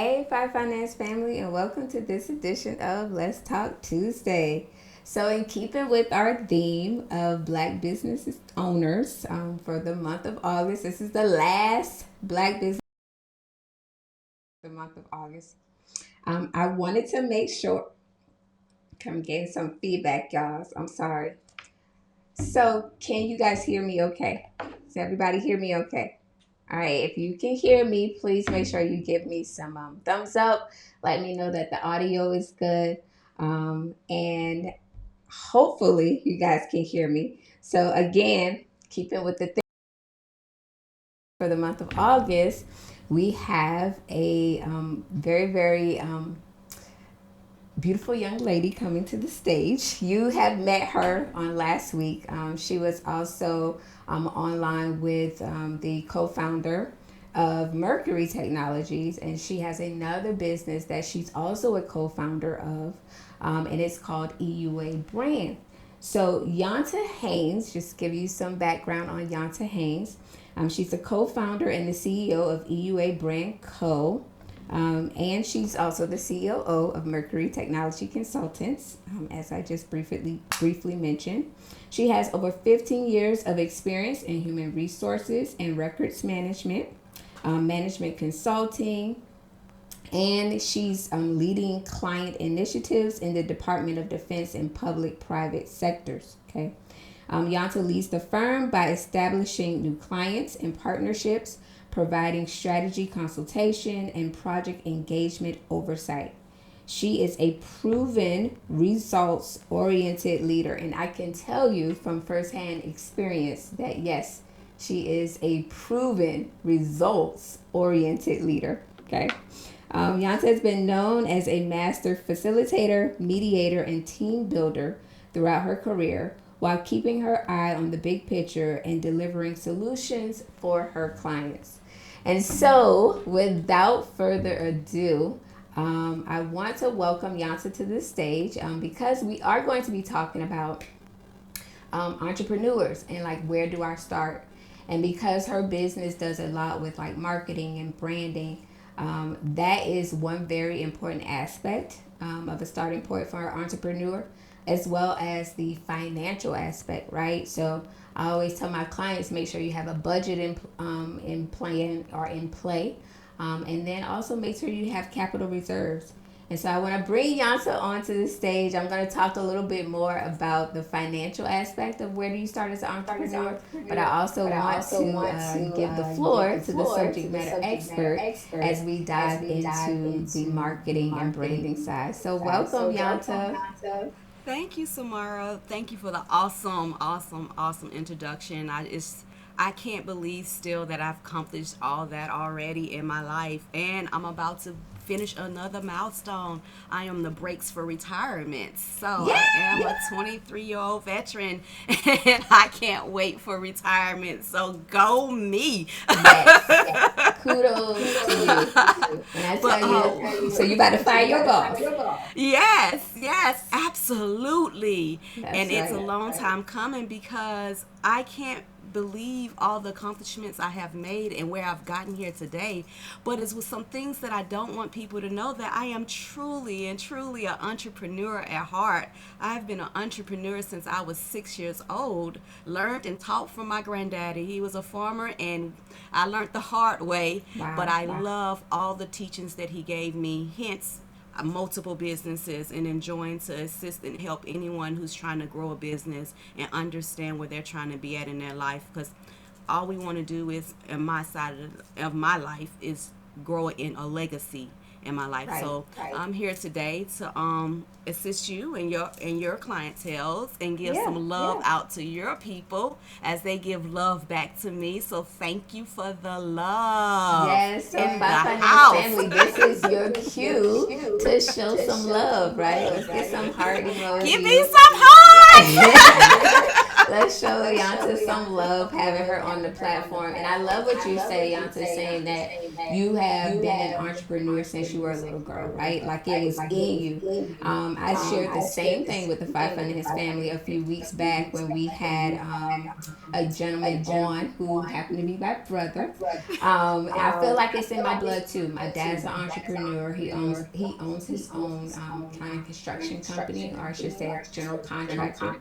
Hey, Five Finance family, and welcome to this edition of Let's Talk Tuesday. So, in keeping with our theme of Black business owners for the month of August, this is the last Black business the month of August. I wanted to make sure. I'm getting some feedback, y'all. I'm sorry. So, can you guys hear me okay? Does everybody hear me okay? All right, if you can hear me, please make sure you give me some thumbs up. Let me know that the audio is good. And hopefully, you guys can hear me. So, again, keeping with the thing for the month of August, we have a very beautiful young lady coming to the stage. You have met her on last week. She was also online with the co founder of Mercury Technologies, and she has another business that she's also a co founder of, and it's called EUA Brand. So, Yanta Haynes, just to give you some background on Yanta Haynes, she's a co founder and the CEO of EUA Brand Co. And she's also the COO of Mercury Technology Consultants, as I just briefly mentioned. She has over 15 years of experience in human resources and records management, management consulting, and she's leading client initiatives in the Department of Defense and public-private sectors. Okay. Yanta leads the firm by establishing new clients and partnerships, providing strategy consultation, and project engagement oversight. She is a proven results oriented leader, and I can tell you from firsthand experience that yes, she is a proven results oriented leader. Okay. Yanta has been known as a master facilitator, mediator, and team builder throughout her career while keeping her eye on the big picture and delivering solutions for her clients. And so, without further ado, I want to welcome Yanta to the stage because we are going to be talking about entrepreneurs and like where do I start? And because her business does a lot with like marketing and branding, that is one very important aspect of a starting point for an entrepreneur, as well as the financial aspect, right? So I always tell my clients make sure you have a budget in plan or in play, and then also make sure you have capital reserves. And so I want to bring Yanta onto the stage. I'm going to talk a little bit more about the financial aspect of where do you start as an entrepreneur, but I also want to give the floor to the subject matter expert as we dive into the marketing and branding side. So welcome, Yanta. Thank you, Samara. Thank you for the awesome introduction. I can't believe still that I've accomplished all that already in my life, and I'm about to finish another milestone. I am the brakes for retirement. So I am a 23-year-old veteran, and I can't wait for retirement. So go me. Yes. Kudos to you. And I But tell you, so you about to fire your boss. yes, absolutely. That's And it's a right. long time coming because I can't believe all the accomplishments I have made and where I've gotten here today. But it's with some things that I don't want people to know that I am truly and truly an entrepreneur at heart. I've been an entrepreneur since I was 6 years old, learned and taught from my granddaddy. He was a farmer and I learned the hard way, but Wow. I love all the teachings that he gave me. Hence, multiple businesses and enjoying to assist and help anyone who's trying to grow a business and understand where they're trying to be at in their life, because all we want to do is in my side of my life is grow in a legacy in my life. Right. So I'm here today to assist you and your clientele and give Yeah. some love out to your people as they give love back to me. So thank you for the love Yes, so in the Five Finance house. family, this is your cue to show some love, right? Let's get some heart Give me emojis. some hearts. Let's show Yanta some love having her on the platform. And I love what you say, Yanta, saying that you have been an entrepreneur since you were a little girl, right? Like it was in you. I shared the same thing with the Five Finance family a few weeks back when we had a gentleman on who happened to be my brother. I feel like it's in my blood too. My dad's an entrepreneur. He owns his own kind of construction company, or I should say, a general contractor.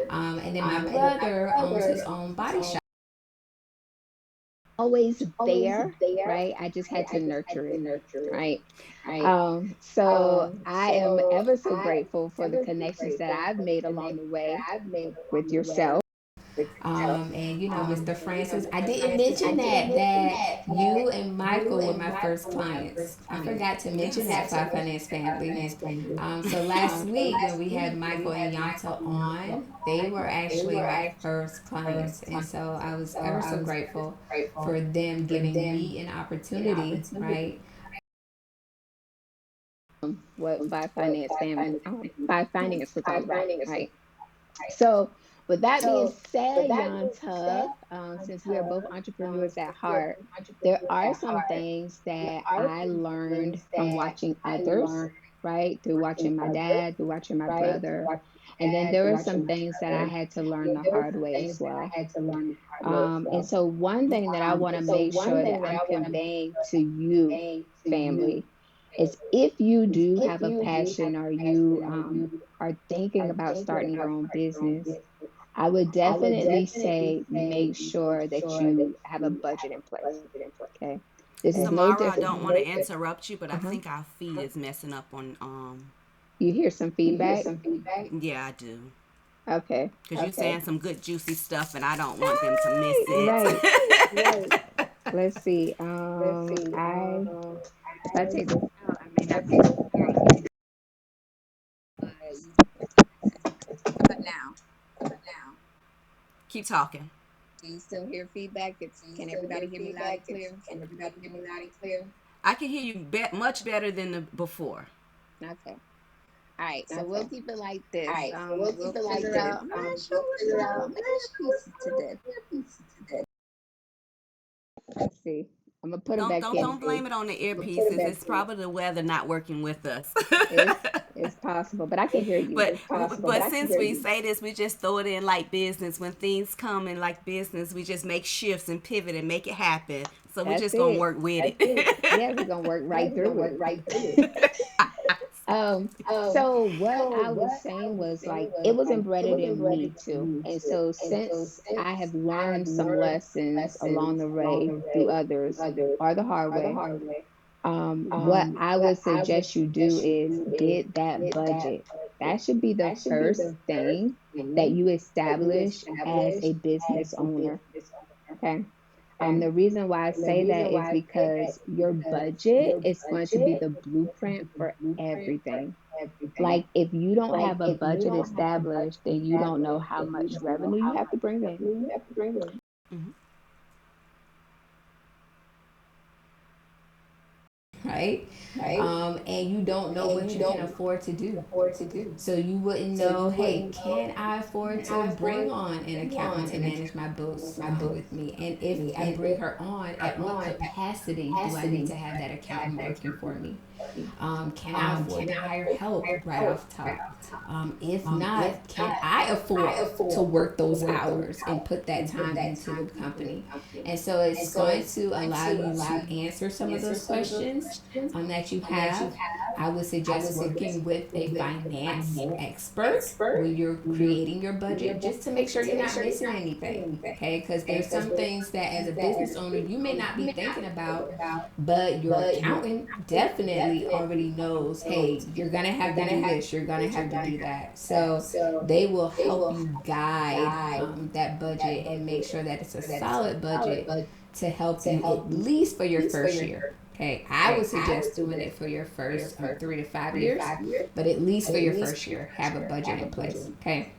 And then my brother owns his own body shop. Always there, right? I just had to nurture it, right? So I am ever so grateful for the connections that I've made along the way with yourself. And Mr. Francis, I didn't mention that you and Michael were my first clients. I forgot to mention that Five Finance family. So last week when we had Michael and Yanta on, they were actually my first clients, and so I was ever so grateful for them giving me an opportunity, right? What Five Finance was all about, right? So, with that being said, Yanta, since we are both entrepreneurs at heart, there are some things that I learned from watching others, right? Through watching my dad, through watching my brother. And then there were some things that I had to learn the hard way as well. And so, one thing that I want to make sure that I'm conveying to you, family, is if you do have a passion or you are thinking about starting your own business, I would definitely say make sure that you have a budget in place. Okay. This is no Samara, I different. don't want to interrupt you, but I Uh-huh. think our feed is messing up on You hear some feedback? yeah, I do. Okay. Because you're saying some good juicy stuff and I don't want them to miss Right. it. Let's see. I if I take this out, I may not be able to hear you. But now, Keep talking. do you still hear feedback? Can everybody hear me loud and clear? I can hear you much better than the before. Okay. All right, so we'll keep it like this. We'll figure out. I'm not sure what's going on. Maybe a piece to this. Let's see. I'm gonna put it Don't back don't in. don't blame it on the earpieces. It's probably the weather not working with us. It's possible, but I can hear you. But since we say this, we just throw it in like business. When things come in like business, we just make shifts and pivot and make it happen. So we're That's just gonna it. work with Yeah, we're gonna work right through it. So what I was saying was like it was embedded in me too. And so since I have learned some lessons along the way through others or the hard way, what I would suggest you do is get that budget. That should be the first thing that you establish as a business owner. Okay. The reason why I say that is because your budget is going to be the blueprint for everything. Like if you don't have a budget established, then you don't know how much revenue you have to bring in. Mhm. Right? And you don't know what you can afford to do. So you wouldn't know, hey, can I afford to bring on an accountant to manage my books with me? And if I bring her on, at what capacity do I need to have that accountant working for me? Can I afford to hire help right off top? If not, can I afford to work those hours and put that time into the company? And so it's going to allow you to answer some of those questions that you have. I would suggest working with a finance expert when you're creating your budget just to make sure you're not missing anything. Okay, because there's some things that as a business owner you may not be thinking about, but your accountant definitely already knows, hey, you're gonna have to do this, you're gonna have to do that. So they will help you guide that budget and make sure that it's a solid budget to help you at least for your first year. Okay, I would suggest doing it for your first 3 to 5 years, but at least for your first year, have a budget in place. Okay.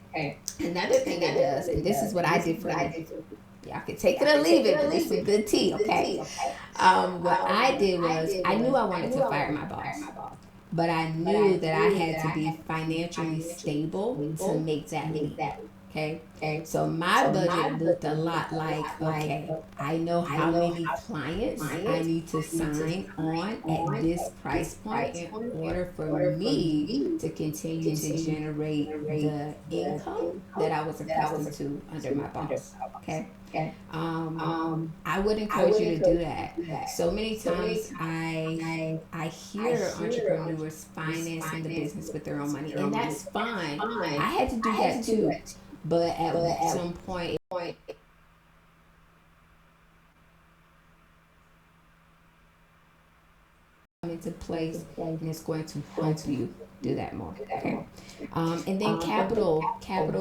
Another thing it does, and this is what I did for me. Y'all can take it or leave it, but this is good tea, okay? What I did was I knew I wanted to fire my boss, but I knew that I had to be financially stable to make that leap. Okay. So my budget looked a lot like, okay, I know how many clients I need to sign on at this price point in order for me to continue to generate the income that I was accustomed to under my boss. Okay. Um, I would encourage you to do that. So many times I hear entrepreneurs financing the business with their own money, and that's fine. I had to do that too, but at some point into place, and it's going to help you do that more. Okay. And then capital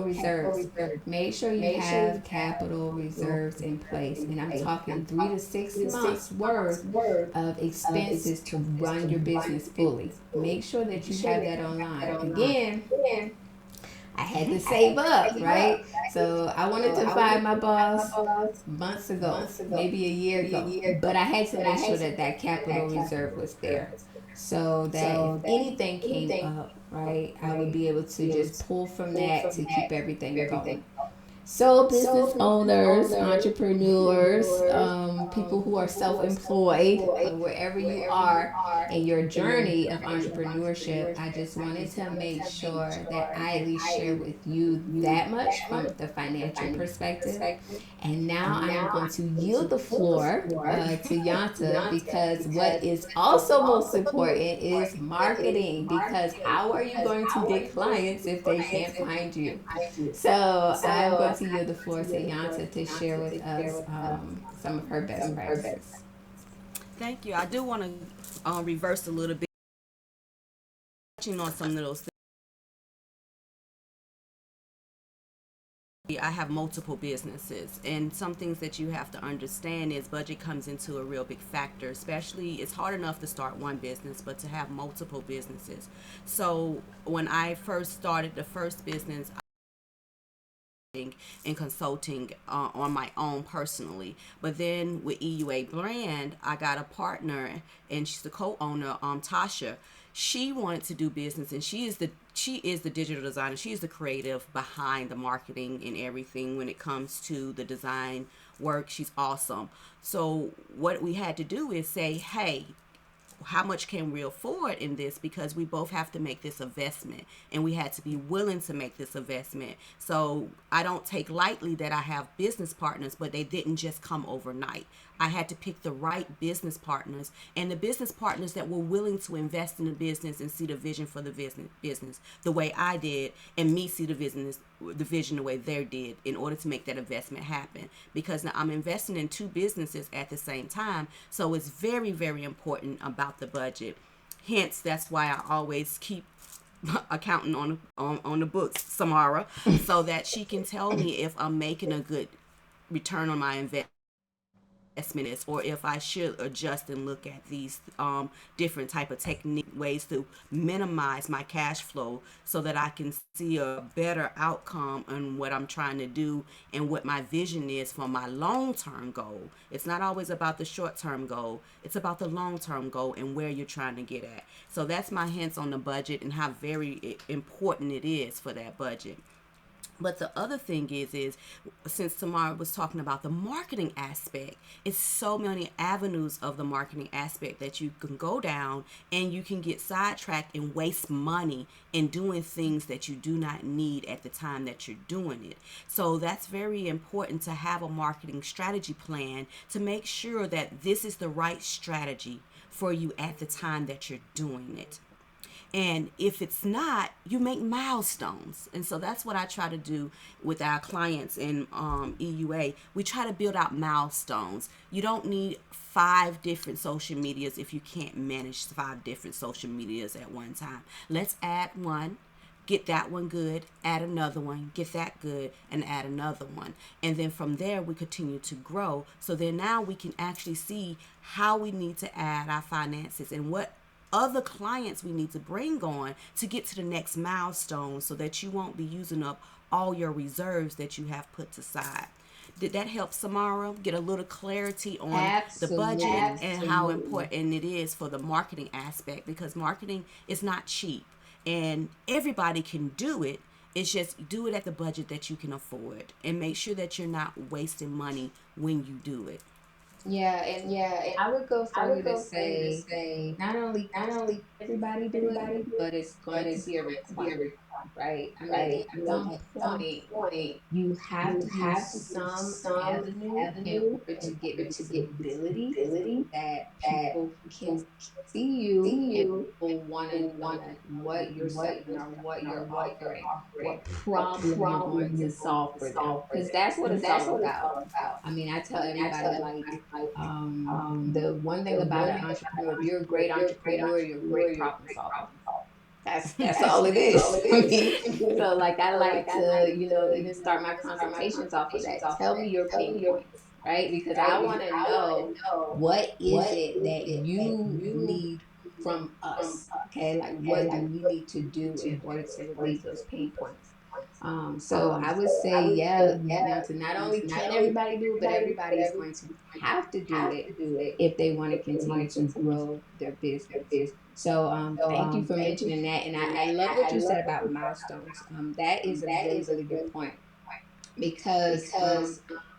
reserves. Make sure you have capital reserves in place, and I'm talking 3 to 6 months worth of expenses to run your business fully. Make sure that you have that online. Again, I had to save up, right? So I wanted to fire my boss months ago, maybe a year ago, but I had to make sure that that capital reserve was there, so that if anything came up, right, I would be able to just pull from that to keep everything going. So, business owners, entrepreneurs, people who are self employed, wherever you are in your journey of entrepreneurship, I just wanted to make sure that I at least share with you that much from the financial perspective. And now I am going to yield the floor to Yanta, because what is also most important is marketing. Because how are you going to get clients if they can't find you? So I'm going to yield the floor to Yanta to share with us some of her best practices. Thank you. I do want to reverse a little bit, touching on some of those things. I have multiple businesses, and some things that you have to understand is budget comes into a real big factor. Especially, it's hard enough to start one business, but to have multiple businesses. So when I first started the first business, and consulting on my own personally. But then with EUA Brand, I got a partner, and she's the co-owner, Tasha. She wanted to do business, and she is the digital designer. She is the creative behind the marketing and everything when it comes to the design work. She's awesome. So what we had to do is say, hey, how much can we afford in this, because we both have to make this investment, and we had to be willing to make this investment. So I don't take lightly that I have business partners, but they didn't just come overnight. I had to pick the right business partners, and the business partners that were willing to invest in the business and see the vision for the business the way I did, and me see the vision the way they did, in order to make that investment happen. Because now I'm investing in two businesses at the same time, so it's very, very important about the budget. Hence, that's why I always keep accounting on the books, Samara, so that she can tell me if I'm making a good return on my investment is, or if I should adjust and look at these different type of technique ways to minimize my cash flow, so that I can see a better outcome on what I'm trying to do and what my vision is for my long-term goal. It's not always about the short-term goal. It's about the long-term goal and where you're trying to get at. So that's my hints on the budget and how very important it is for that budget. But the other thing is since Tamara was talking about the marketing aspect, it's so many avenues of the marketing aspect that you can go down, and you can get sidetracked and waste money in doing things that you do not need at the time that you're doing it. So that's very important, to have a marketing strategy plan to make sure that this is the right strategy for you at the time that you're doing it. And if it's not, you make milestones. And so that's what I try to do with our clients in EUA. We try to build out milestones. You don't need 5 different social medias if you can't manage 5 different social medias at one time. Let's add one, get that one good, add another one, get that good, and add another one. And then from there, we continue to grow. So then now we can actually see how we need to add our finances and what other clients we need to bring on to get to the next milestone, so that you won't be using up all your reserves that you have put aside. Did that help Samara get a little clarity on the budget and how important it is for the marketing aspect? Because marketing is not cheap, and everybody can do it. It's just do it at the budget that you can afford, and make sure that you're not wasting money when you do it. Yeah, and I would go further to say not only everybody do it, but it's going to be a requirement, right? I mean, at some point, you have to use some avenue in order to get visibility so that people can see you and people want to know like what you're selling or what you're offering, what problem you're going to solve for them, because that's what it's all about. I mean, I tell everybody like the one thing about an entrepreneur, if you're a great entrepreneur, you're a great problem solver. That's all it is. I mean, so like I like to, even start my consultations off of that. Tell me your pain points, right? Because I want to know what is it that you need from us. Okay, like what do we need to do in order to relieve those pain points? So I would say, yeah, to not only can everybody do it, but everybody is going to have to do it if they want to continue to grow their business. So thank you for mentioning that. And I love what you said about milestones. That is a really, really good point because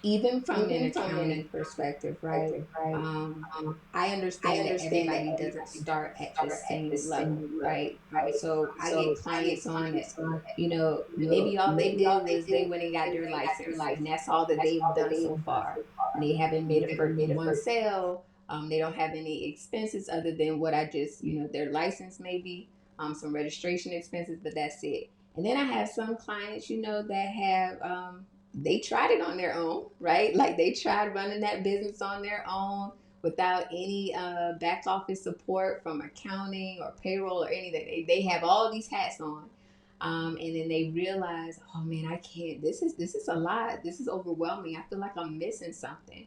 even from an accounting perspective, right? Um, I understand that everybody doesn't start at the same level, right? So I get clients on that, maybe all they did was they went and got their license, and that's all that they've done so far. And they haven't made one sale. They don't have any expenses other than what I just, their license maybe, some registration expenses, but that's it. And then I have some clients, that have they tried it on their own, right? Like they tried running that business on their own without any back office support from accounting or payroll or anything. They have all these hats on. And then they realize, oh man, I can't. This is a lot. This is overwhelming. I feel like I'm missing something.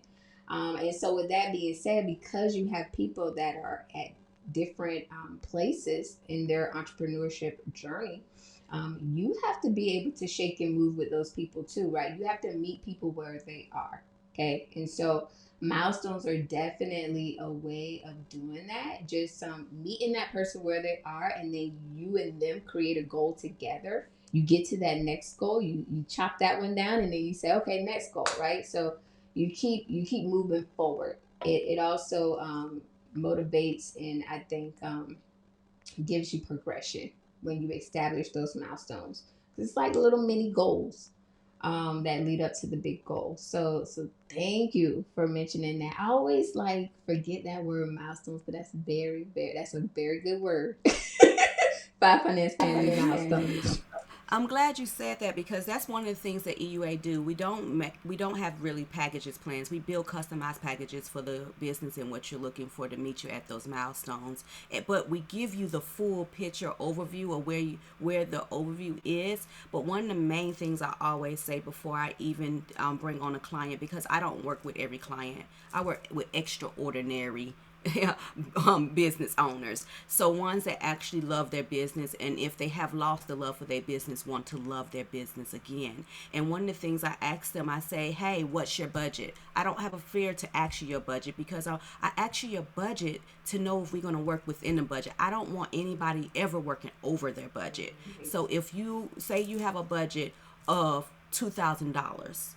And so, with that being said, because you have people that are at different places in their entrepreneurship journey, you have to be able to shake and move with those people too, right? You have to meet people where they are. Okay. And so milestones are definitely a way of doing that. Just meeting that person where they are, and then you and them create a goal together. You get to that next goal, you chop that one down, and then you say, okay, next goal, right? So you keep moving forward. It also motivates, and I think gives you progression when you establish those milestones. It's like little mini goals that lead up to the big goal. So thank you for mentioning that. I always like forget that word milestones, but that's a very good word. 500 family milestones. I'm glad you said that, because that's one of the things that EUA do. We don't have really packages plans. We build customized packages for the business and what you're looking for to meet you at those milestones. But we give you the full picture overview of where the overview is. But one of the main things I always say before I even bring on a client, because I don't work with every client, I work with extraordinary business owners. So ones that actually love their business, and if they have lost the love for their business, want to love their business again. And one of the things I ask them, I say, hey, what's your budget? I don't have a fear to ask you your budget, because I ask you your budget to know if we're going to work within the budget. I don't want anybody ever working over their budget. So if you say you have a budget of $2,000,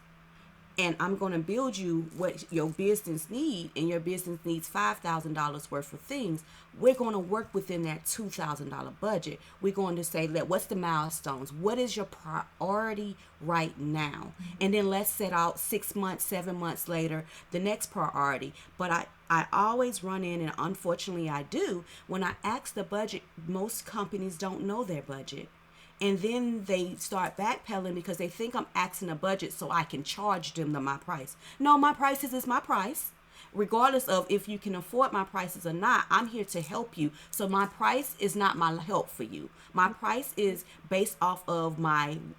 and I'm going to build you what your business need, and your business needs $5,000 worth of things, we're going to work within that $2,000 budget. We're going to say, what's the milestones? What is your priority right now? And then let's set out 6 months, 7 months later, the next priority. But I always run in, and unfortunately I do, when I ask the budget, most companies don't know their budget. And then they start backpedaling because they think I'm asking a budget so I can charge them my price. No, my prices is my price. Regardless of if you can afford my prices or not, I'm here to help you. So my price is not my help for you. My price is based off of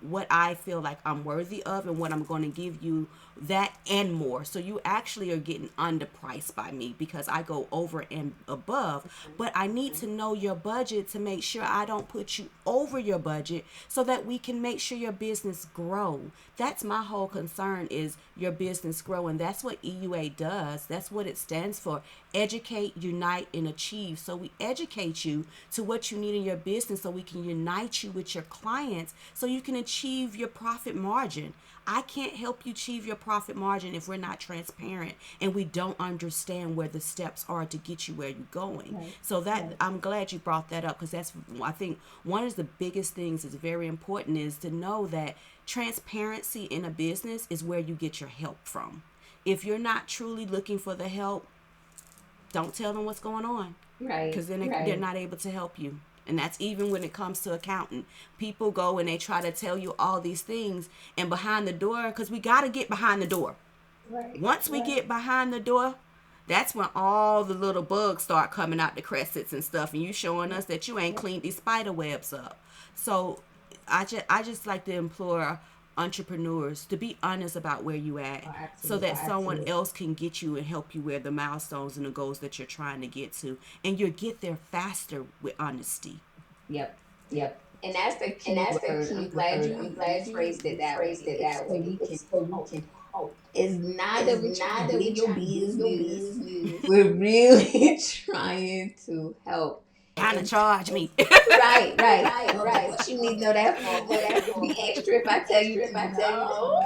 what I feel like I'm worthy of, and what I'm going to give you, that and more. So you actually are getting underpriced by me because I go over and above. But I need to know your budget to make sure I don't put you over your budget, so that we can make sure your business grow. That's my whole concern, is your business grow. And that's what EUA does. That's what it stands for. Educate, unite, and achieve. So we educate you to what you need in your business so we can unite you with your clients so you can achieve your profit margin. I can't help you achieve your profit margin if we're not transparent and we don't understand where the steps are to get you where you're going. Right. So that I'm glad you brought that up, because that's, I think one of the biggest things is very important is to know that transparency in a business is where you get your help from. If you're not truly looking for the help, don't tell them what's going on, Right. because then they're not able to help you. And that's even when it comes to accounting. People go and they try to tell you all these things, and behind the door, because we got to get behind the door. Right. Once we get behind the door, that's when all the little bugs start coming out the cressets and stuff, and you showing us that you ain't cleaned these spider webs up. So I just like to implore entrepreneurs to be honest about where you at, so that someone else can get you and help you where the milestones and the goals that you're trying to get to, and you'll get there faster with honesty. Yep. Yep. And that's the key word. I'm glad you phrased it that way. It's so we can help. It's not that we're trying to be your business. We're really trying to help. Kind of charge me. Right. What you need to know that for? Be extra if I tell you to. No.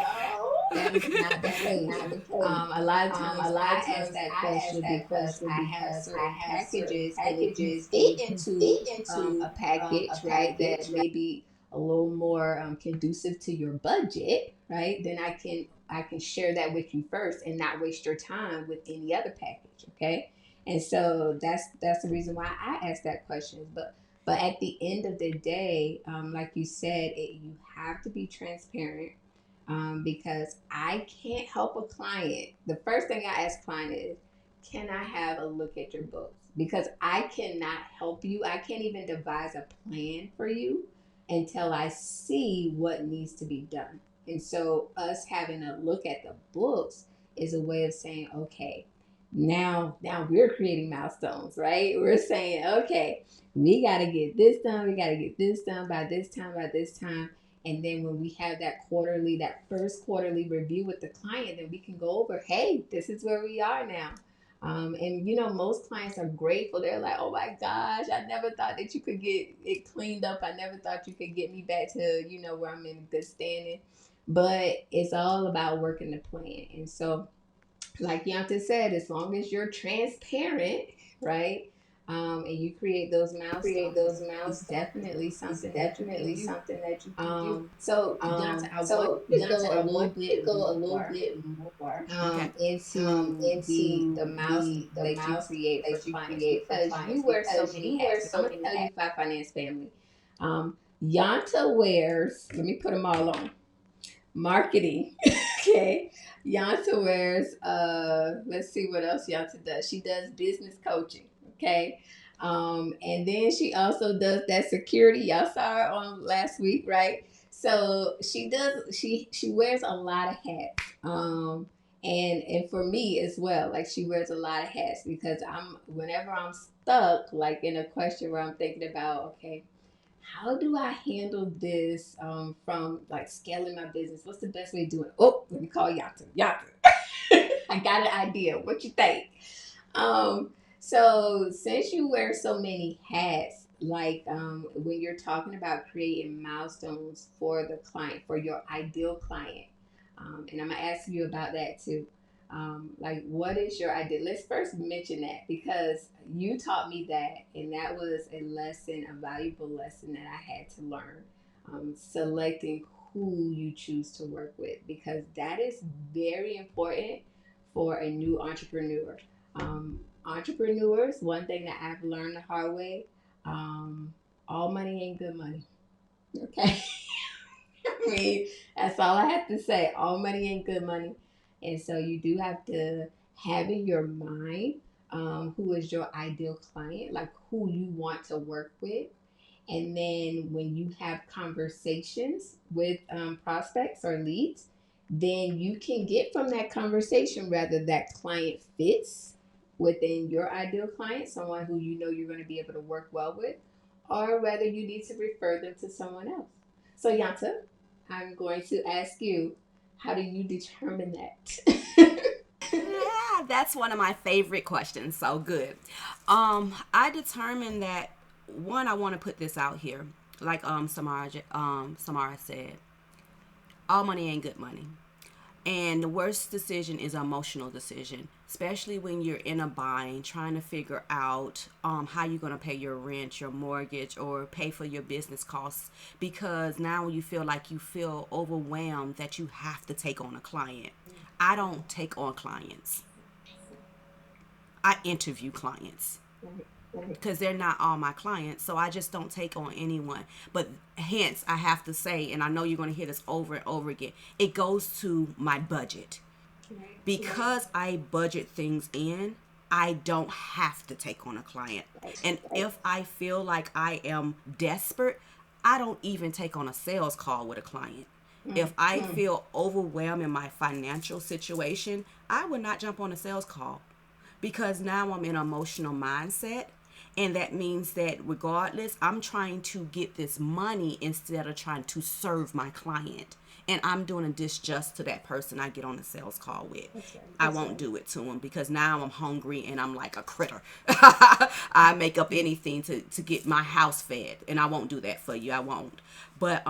That is not the case. A lot of times I ask that question because I have certain packages, and if you fit into a package, right, that may be a little more conducive to your budget, right, then I can share that with you first and not waste your time with any other package, okay? And so that's the reason why I asked that question. But at the end of the day, like you said, you have to be transparent, because I can't help a client. The first thing I ask client is, can I have a look at your books? Because I cannot help you. I can't even devise a plan for you until I see what needs to be done. And so us having a look at the books is a way of saying, okay, now we're creating milestones, right? We're saying, okay, we got to get this done. We got to get this done by this time, by this time. And then when we have that first quarterly review with the client, then we can go over, hey, this is where we are now. And most clients are grateful. They're like, oh my gosh, I never thought that you could get it cleaned up. I never thought you could get me back to, where I'm in good standing. But it's all about working the plan. And so, like Yanta said, as long as you're transparent, right? And you create those milestones. It's definitely something that you can do. So Yanta, I want to go a little bit more into the milestones that you create for clients, because you wear so many hats. I'm gonna tell you, Five Finance family. Yanta wears. Let me put them all on. Marketing. Okay. Yanta wears, let's see what else Yanta does. She does business coaching. Okay. And then she also does that security. Y'all saw her on last week, right? So she wears a lot of hats. And for me as well, like, she wears a lot of hats, because whenever I'm stuck, like in a question where I'm thinking about, okay, how do I handle this, from like scaling my business? What's the best way to do it? Oh, let me call Yata. I got an idea. What you think? So since you wear so many hats, like, when you're talking about creating milestones for the client, for your ideal client, and I'm gonna ask you about that too. Like, what is your idea? Let's first mention that, because you taught me that, and that was a valuable lesson that I had to learn. Selecting who you choose to work with, because that is very important for a new entrepreneur. Entrepreneurs, one thing that I've learned the hard way, all money ain't good money. Okay. I mean, that's all I have to say. All money ain't good money. And so you do have to have in your mind, who is your ideal client, like who you want to work with. And then when you have conversations with, prospects or leads, then you can get from that conversation whether that client fits within your ideal client, someone who you're going to be able to work well with, or whether you need to refer them to someone else. So, Yanta, I'm going to ask you, how do you determine that? Yeah, that's one of my favorite questions. So good. I determined that one, I want to put this out here. Like Samara said, all money ain't good money. And the worst decision is an emotional decision, especially when you're in a bind trying to figure out how you're going to pay your rent, your mortgage, or pay for your business costs. Because now you feel like you feel overwhelmed that you have to take on a client. I don't take on clients, I interview clients because they're not all my clients. So I just don't take on anyone. But hence, I have to say, and I know you're going to hear this over and over again, it goes to my budget. Because I budget things in, I don't have to take on a client. And if I feel like I am desperate, I don't even take on a sales call with a client. If I feel overwhelmed in my financial situation, I would not jump on a sales call because now I'm in an emotional mindset. And that means that regardless, I'm trying to get this money instead of trying to serve my client. And I'm doing a disjust to that person I get on a sales call with. I won't do it to them because now I'm hungry and I'm like a critter. I make up anything to get my house fed. And I won't do that for you. I won't. But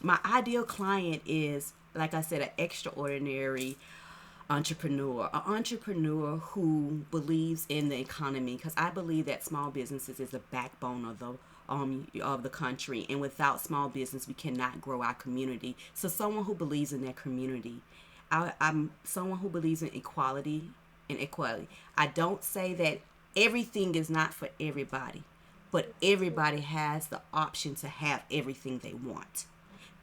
my ideal client is, like I said, an extraordinary entrepreneur who believes in the economy, because I believe that small businesses is the backbone of the country, and without small business we cannot grow our community. So someone who believes in their community. I'm someone who believes in equality and equality. I don't say that everything is not for everybody, but everybody has the option to have everything they want,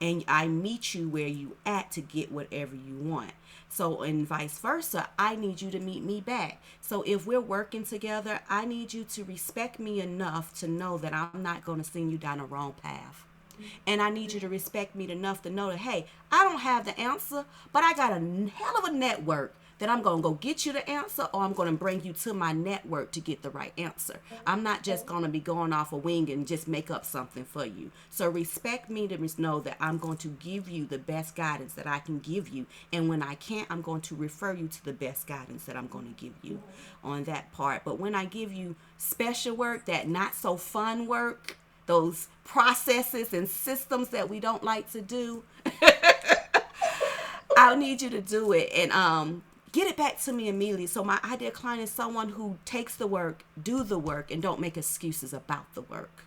and I meet you where you at to get whatever you want. So and vice versa, I need you to meet me back. So if we're working together, I need you to respect me enough to know that I'm not going to send you down the wrong path. And I need you to respect me enough to know that, hey, I don't have the answer, but I got a hell of a network that I'm going to go get you the answer, or I'm going to bring you to my network to get the right answer. I'm not just going to be going off a wing and just make up something for you. So respect me to know that I'm going to give you the best guidance that I can give you. And when I can't, I'm going to refer you to the best guidance that I'm going to give you on that part. But when I give you special work, that not so fun work, those processes and systems that we don't like to do, I'll need you to do it and get it back to me immediately. So my ideal client is someone who takes the work, do the work, and don't make excuses about the work.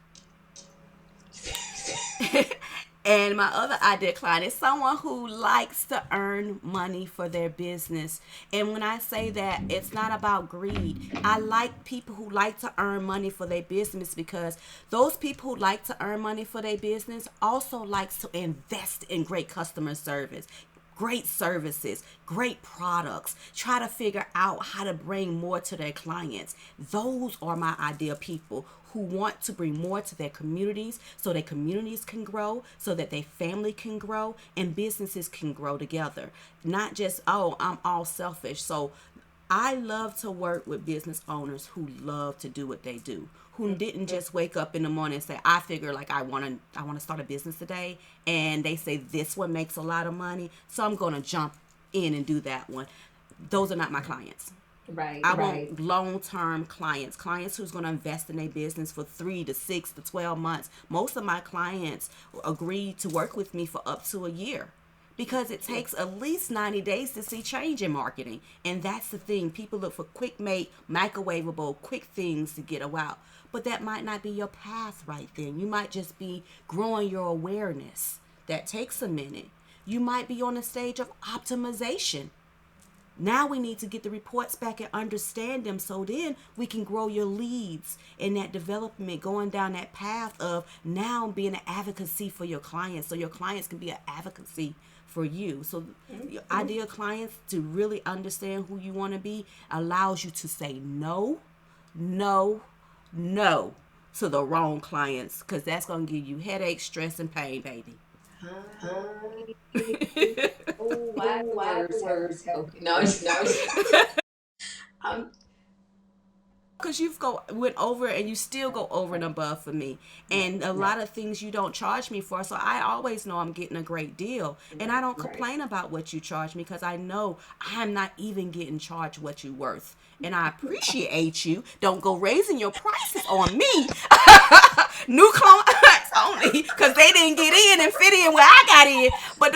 And my other ideal client is someone who likes to earn money for their business. And when I say that, it's not about greed. I like people who like to earn money for their business, because those people who like to earn money for their business also likes to invest in great customer service, great services, great products, try to figure out how to bring more to their clients. Those are my ideal people who want to bring more to their communities so their communities can grow, so that their family can grow, and businesses can grow together. Not just, oh, I'm all selfish. So I love to work with business owners who love to do what they do, who didn't just wake up in the morning and say, I figure like I want to start a business today, and they say this one makes a lot of money, so I'm going to jump in and do that one. Those are not my clients. Right, I right. want long-term clients who's going to invest in their business for 3 to 6 to 12 months. Most of my clients agree to work with me for up to a year, because it takes at least 90 days to see change in marketing. And that's the thing. People look for quick made, microwavable, quick things to get a wow. But that might not be your path right then. You might just be growing your awareness. That takes a minute. You might be on a stage of optimization. Now we need to get the reports back and understand them, so then we can grow your leads in that development, going down that path of now being an advocacy for your clients, so your clients can be an advocacy for you. So your ideal clients, to really understand who you want to be, allows you to say no, no, no to the wrong clients, because that's going to give you headache, stress, and pain, baby. Honey, oh, why the words help you? No, no. I'm because you've went over and you still go over and above for me, and a lot of things you don't charge me for, so I always know I'm getting a great deal, and I don't complain about what you charge me because I know I'm not even getting charged what you worth, and I appreciate you. Don't go raising your prices on me. New clients only because they didn't get in and fit in where I got in, but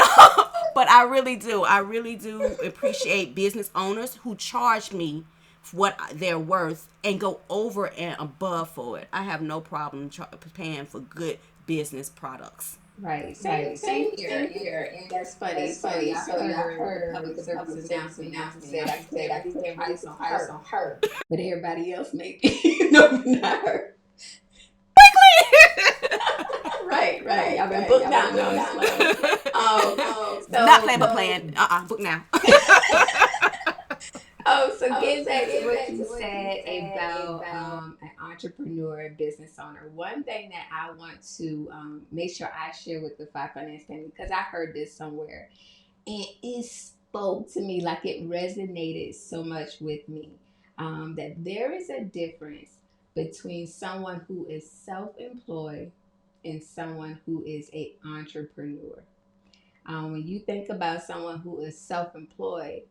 but I really do appreciate business owners who charge me what they're worth and go over and above for it. I have no problem paying for good business products. Right. Same Same here. And that's funny. So y'all heard the public service announcement. Like you said, I can't raise the price on her, but everybody else maybe. Not her. Right. Y'all been booked down. No, I'm just playing. Not playing, but playing. Book now. So getting back to what you said about an entrepreneur, business owner. One thing that I want to make sure I share with the Five Finance family, because I heard this somewhere, and it spoke to me, like it resonated so much with me, that there is a difference between someone who is self-employed and someone who is an entrepreneur. When you think about someone who is self-employed,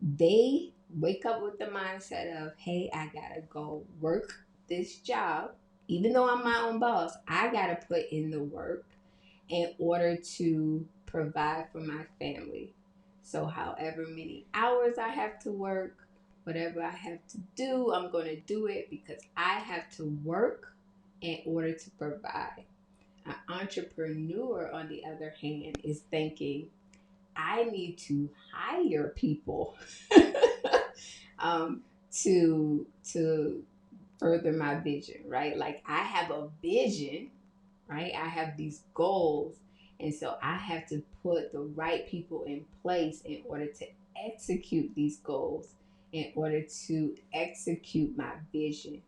they wake up with the mindset of, hey, I gotta go work this job. Even though I'm my own boss, I gotta put in the work in order to provide for my family. So, however many hours I have to work, whatever I have to do, I'm gonna do it because I have to work in order to provide. An entrepreneur, on the other hand, is thinking, I need to hire people um, to further my vision, right? Like I have a vision, right? I have these goals, and so I have to put the right people in place in order to execute these goals, in order to execute my vision.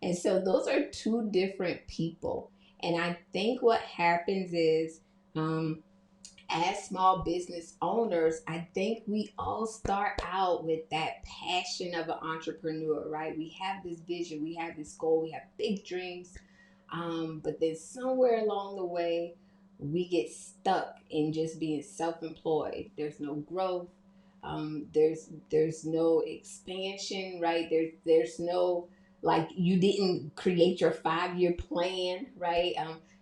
And so those are two different people. And I think what happens is, as small business owners, I think we all start out with that passion of an entrepreneur, right? We have this vision, we have this goal, we have big dreams. But then somewhere along the way, we get stuck in just being self-employed. There's no growth. There's no expansion, right? There's no, like, you didn't create your 5 year plan, right?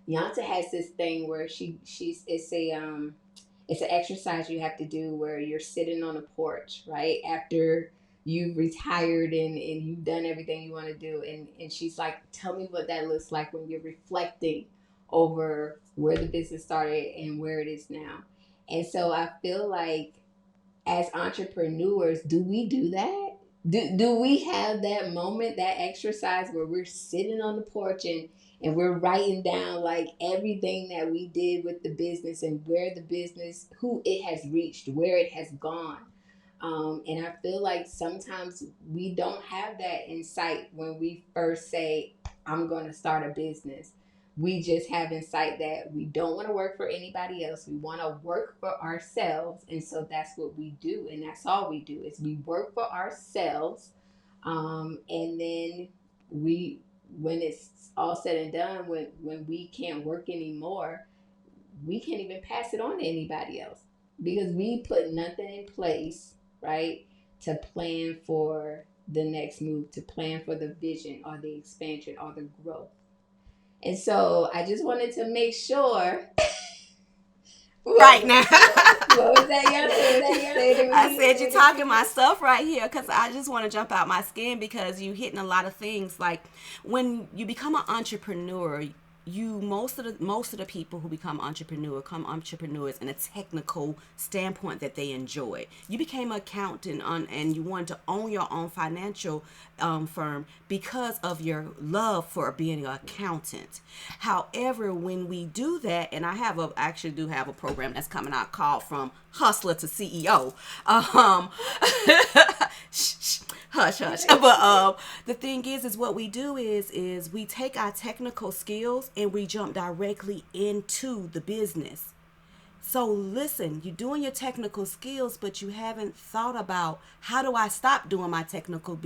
Yanta has this thing where it's an exercise you have to do where you're sitting on a porch, right? After you've retired and you've done everything you want to do. And she's like, tell me what that looks like when you're reflecting over where the business started and where it is now. And so I feel like as entrepreneurs, do we do that? Do we have that moment, that exercise where we're sitting on the porch and we're writing down like everything that we did with the business and where the business, who it has reached, where it has gone? And I feel like sometimes we don't have that insight when we first say, I'm going to start a business. We just have in sight that we don't want to work for anybody else. We want to work for ourselves. And so that's what we do. And that's all we do is we work for ourselves. And then when it's all said and done, when we can't work anymore, we can't even pass it on to anybody else because we put nothing in place, right, to plan for the next move, to plan for the vision or the expansion or the growth. And so I just wanted to make sure. Right now. What was that, y'all? I said you're talking my stuff right here because I just want to jump out my skin because you hitting a lot of things. Like when you become an entrepreneur, most of the people who become entrepreneurs in a technical standpoint that they enjoy. You became an accountant and you wanted to own your own financial firm because of your love for being an accountant. However, when we do that, and actually do have a program that's coming out called From Hustler to CEO. Hush, hush. But the thing is what we do is we take our technical skills and we jump directly into the business. So listen, you're doing your technical skills, but you haven't thought about how do I stop doing my technical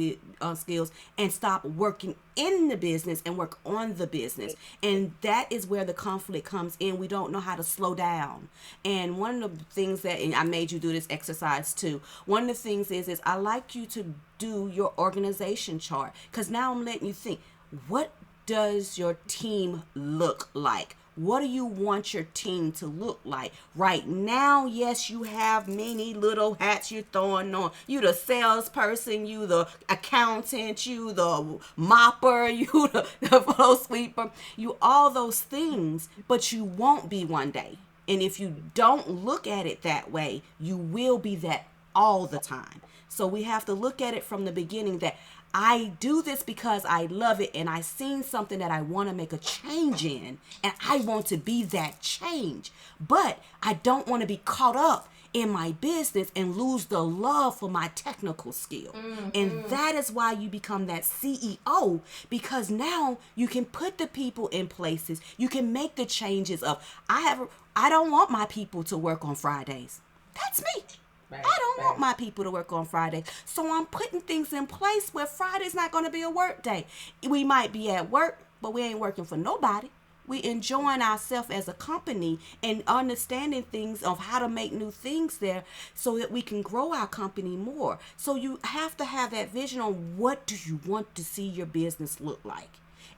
skills and stop working in the business and work on the business. And that is where the conflict comes in. We don't know how to slow down. And one of the things that, and I made you do this exercise too. One of the things is I like you to do your organization chart, because now I'm letting you think, what does your team look like? What do you want your team to look like? Right now, yes, you have many little hats you're throwing on. You the salesperson, you the accountant, you the mopper, you the floor sweeper, you all those things, but you won't be one day. And if you don't look at it that way, you will be that all the time. So we have to look at it from the beginning that I do this because I love it and I seen something that I want to make a change in and I want to be that change. But I don't want to be caught up in my business and lose the love for my technical skill. And that is why you become that CEO, because now you can put the people in places. You can make the changes of I don't want my people to work on Fridays. That's me. Right, I don't want right. my people to work on Friday. So I'm putting things in place where Friday's not going to be a work day. We might be at work, but we ain't working for nobody. We enjoying ourselves as a company and understanding things of how to make new things there so that we can grow our company more. So you have to have that vision on what do you want to see your business look like.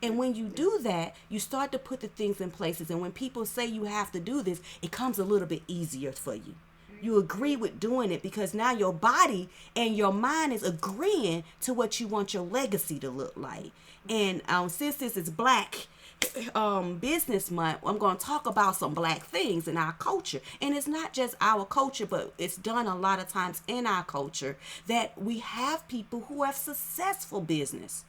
And when you do that, you start to put the things in places. And when people say you have to do this, it comes a little bit easier for you. You agree with doing it because now your body and your mind is agreeing to what you want your legacy to look like. And since this is Black Business Month, I'm going to talk about some Black things in our culture. And it's not just our culture, but it's done a lot of times in our culture that we have people who have successful business,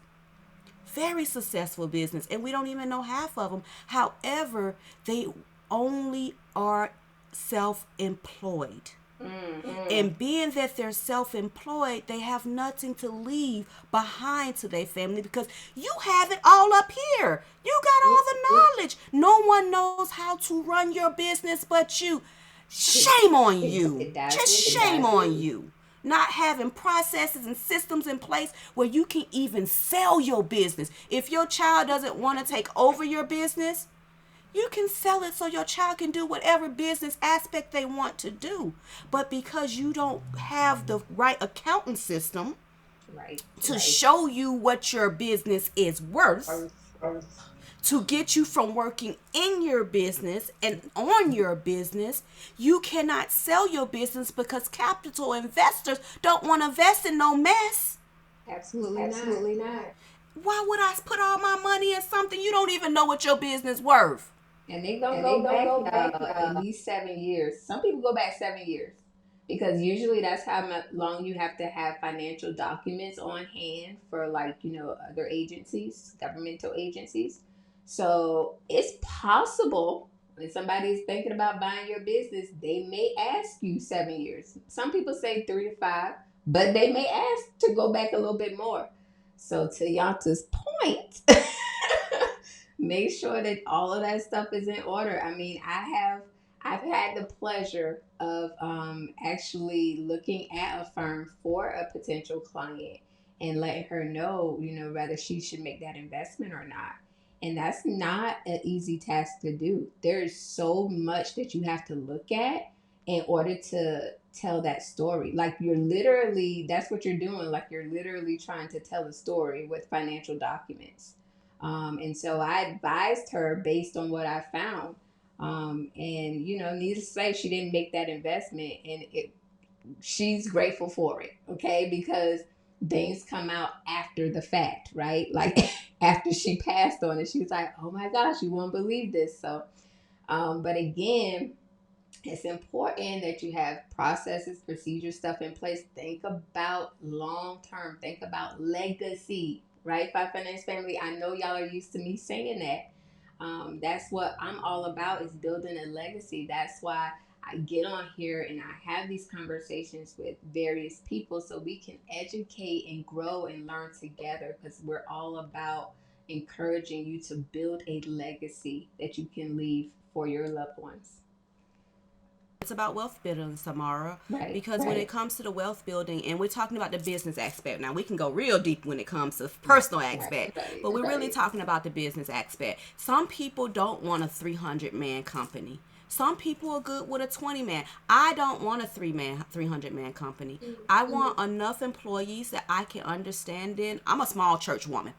very successful business, and we don't even know half of them. However, they only are self-employed. And being that they're self-employed, they have nothing to leave behind to their family because you have it all up here. You got all the knowledge. No one knows how to run your business but you. Shame on you. That's Just what shame on you. Not having processes and systems in place where you can even sell your business. If your child doesn't want to take over your business, you can sell it so your child can do whatever business aspect they want to do. But because you don't have the right accounting system right, to right. show you what your business is worth, First, to get you from working in your business and on your business, you cannot sell your business because capital investors don't want to invest in no mess. absolutely not. Absolutely not. Why would I put all my money in something you don't even know what your business worth? And they gonna And they go gonna back, go back. y'all, at least 7 years. Some people go back 7 years because usually that's how long you have to have financial documents on hand for, like, other agencies, governmental agencies. So it's possible when somebody's thinking about buying your business, they may ask you 7 years. Some people say 3 to 5, but they may ask to go back a little bit more. So to Yanta's point, make sure that all of that stuff is in order. I mean, I've had the pleasure of actually looking at a firm for a potential client and letting her know, whether she should make that investment or not. And that's not an easy task to do. There is so much that you have to look at in order to tell that story. Like, you're literally, that's what you're doing. Like, you're literally trying to tell a story with financial documents. And so I advised her based on what I found. And needless to say, she didn't make that investment, and she's grateful for it. Okay, because things come out after the fact, right? Like after she passed on it, she was like, "Oh my gosh, you won't believe this." So, but again, it's important that you have processes, procedures, stuff in place. Think about long term. Think about legacy, right? By Finance Family, I know y'all are used to me saying that. That's what I'm all about, is building a legacy. That's why I get on here and I have these conversations with various people so we can educate and grow and learn together, because we're all about encouraging you to build a legacy that you can leave for your loved ones. It's about wealth building, Samara, Right, because when right, it comes to the wealth building, and we're talking about the business aspect, now we can go real deep when it comes to personal right, aspect, right, but we're really right. talking about the business aspect. Some people don't want a 300-man company. Some people are good with a 20-man. I don't want a 300-man company. I want enough employees that I can understand in. I'm a small church woman.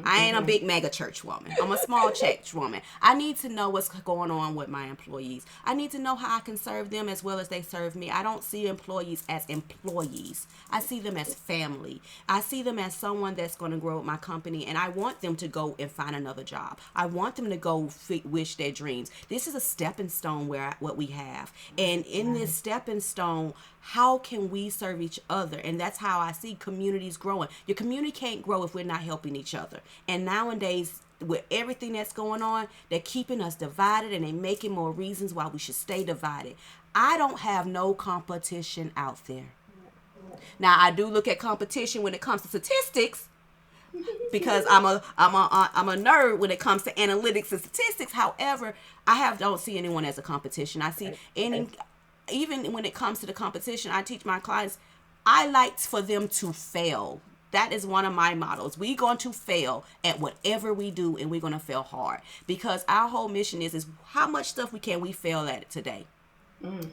I ain't a Mm-hmm. big mega church woman. I'm a small church woman. I need to know what's going on with my employees. I need to know how I can serve them as well as they serve me. I don't see employees as employees. I see them as family. I see them as someone that's going to grow with my company, and I want them to go and find another job. I want them to go wish their dreams. This is a stepping stone what we have. And in this stepping stone, how can we serve each other? And that's how I see communities growing. Your community can't grow if we're not helping each other. And nowadays, with everything that's going on, they're keeping us divided, and they're making more reasons why we should stay divided. I don't have no competition out there. Now, I do look at competition when it comes to statistics, because I'm a nerd when it comes to analytics and statistics. However, don't see anyone as a competition. I see any, even when it comes to the competition, I teach my clients, I like for them to fail. That is one of my models. We're going to fail at whatever we do, and we're going to fail hard, because our whole mission is how much stuff can we fail at it today.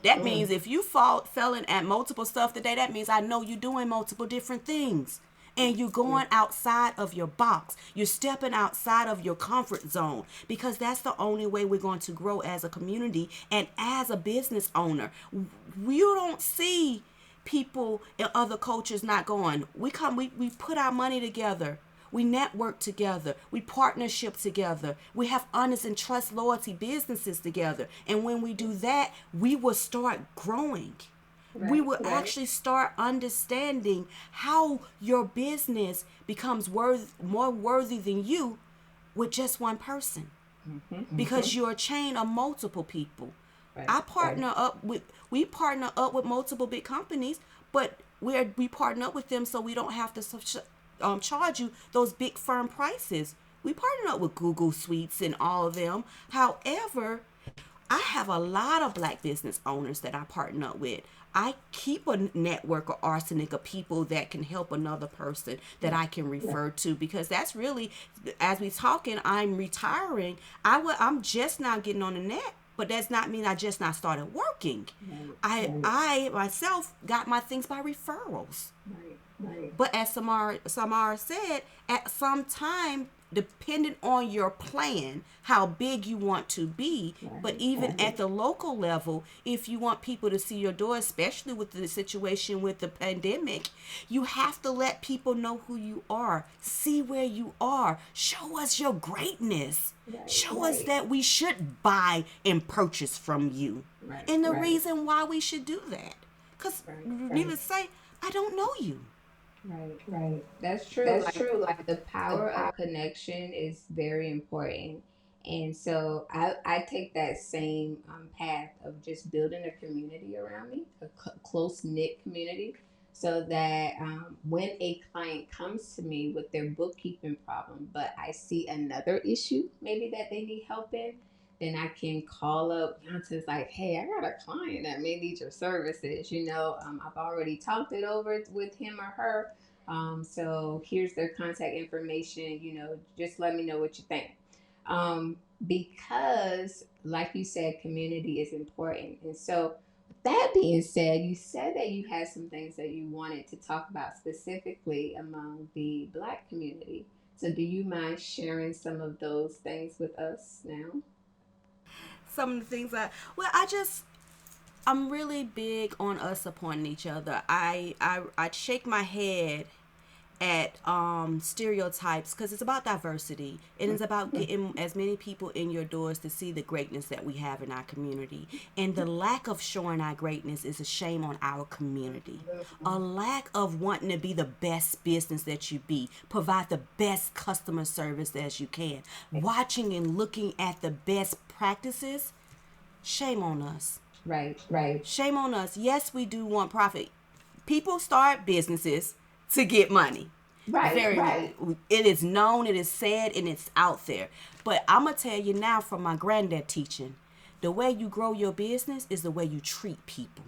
That means if you failing at multiple stuff today, that means I know you're doing multiple different things. And you're going outside of your box. You're stepping outside of your comfort zone, because that's the only way we're going to grow as a community and as a business owner. You don't see people in other cultures not going. We put our money together. We network together. We partnership together. We have honest and trust loyalty businesses together. And when we do that, we will start growing. We Right, will right. actually start understanding how your business becomes more worthy than you with just one person, because you're a chain of multiple people. Right, I right, partner up with we partner up with multiple big companies, but we partner up with them so we don't have to charge you those big firm prices. We partner up with Google Suites and all of them. However, I have a lot of black business owners that I partner up with. I keep a network or arsenic of people that can help another person that I can refer to, because that's really, as we talking, I'm retiring. I'm just now getting on the net, but that's not mean I just not started working. right, right, I myself got my things by referrals. right, right, But as Samara said, at some time, depending on your plan, how big you want to be, but right, even right, at the local level, if you want people to see your door, especially with the situation with the pandemic, you have to let people know who you are, see where you are, show us your greatness, right, show us right, that we should buy and purchase from you, right, and the right, reason why we should do that. Because, right, right, needless to say, I don't know you. right, right. That's true. That's Like true. Like the the power power. of connection is very important. And so I take that same path of just building a community around me, a close knit community, so that when a client comes to me with their bookkeeping problem, but I see another issue maybe that they need help in, then I can call up Beyonce's like, hey, I got a client that may need your services. I've already talked it over with him or her. So here's their contact information. Just let me know what you think. Because, like you said, community is important. And so, with that being said, you said that you had some things that you wanted to talk about specifically among the Black community. So, do you mind sharing some of those things with us now? Some of the things I'm really big on us supporting each other. I shake my head at stereotypes, because it's about diversity. It is about getting as many people in your doors to see the greatness that we have in our community. And the lack of showing our greatness is a shame on our community. A lack of wanting to be the best business that you be, provide the best customer service as you can, watching and looking at the best practices. Shame on us. Right, Right. Shame on us. Yes, we do want profit. People start businesses to get money. right, Very right. It is known, it is said, and it's out there. But I'm gonna tell you now from my granddad teaching, The way you grow your business is the way you treat people.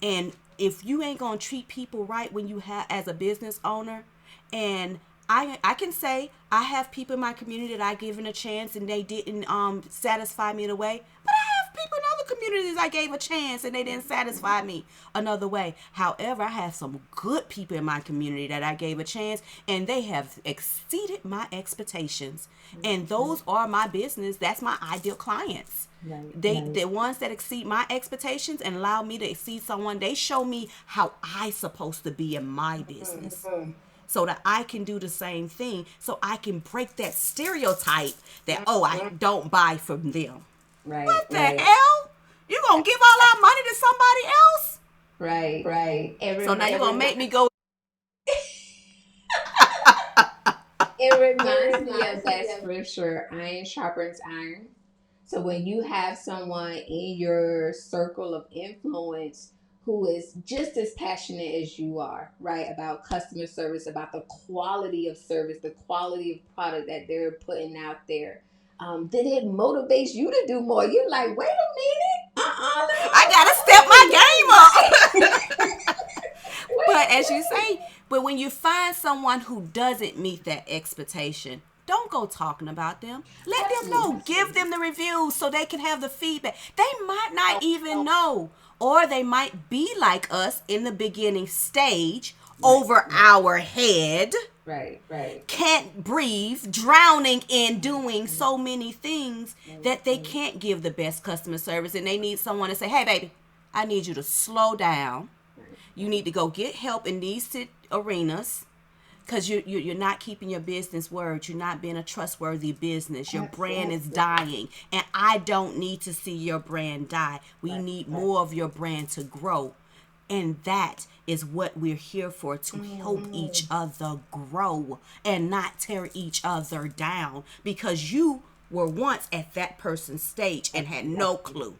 And if you ain't gonna treat people right when you have as a business owner, and I can say I have people in my community that I given a chance and they didn't satisfy me in a way, but I have people in other communities I gave a chance and they didn't satisfy me another way. However, I have some good people in my community that I gave a chance and they have exceeded my expectations. And those are my business. That's my ideal clients. Right, The ones that exceed my expectations and allow me to exceed someone, they show me how I supposed to be in my business. So that I can do the same thing, so I can break that stereotype that, oh, I don't buy from them. right, What the hell? You gonna give all our money to somebody else? right. So now you gonna make me go. It reminds me of that scripture, iron sharpens iron. So when you have someone in your circle of influence who is just as passionate as you are, right, about customer service, about the quality of service, the quality of product that they're putting out there, then it motivates you to do more. You're like, wait a minute, I gotta step my game up. But as you wait. say, but when you find someone who doesn't meet that expectation, don't go talking about them. Let them know. Give them the reviews so they can have the feedback. They might not even know, or they might be like us in the beginning stage, over our head, Right. can't breathe, drowning in doing so many things that they can't give the best customer service, and they need someone to say, "Hey, baby, I need you to slow down. You need to go get help in these arenas, because you're not keeping your business word. You're not being a trustworthy business. Your brand is dying, and I don't need to see your brand die. We need more of your brand to grow." And that is what we're here for, to help each other grow and not tear each other down, because you were once at that person's stage and had no clue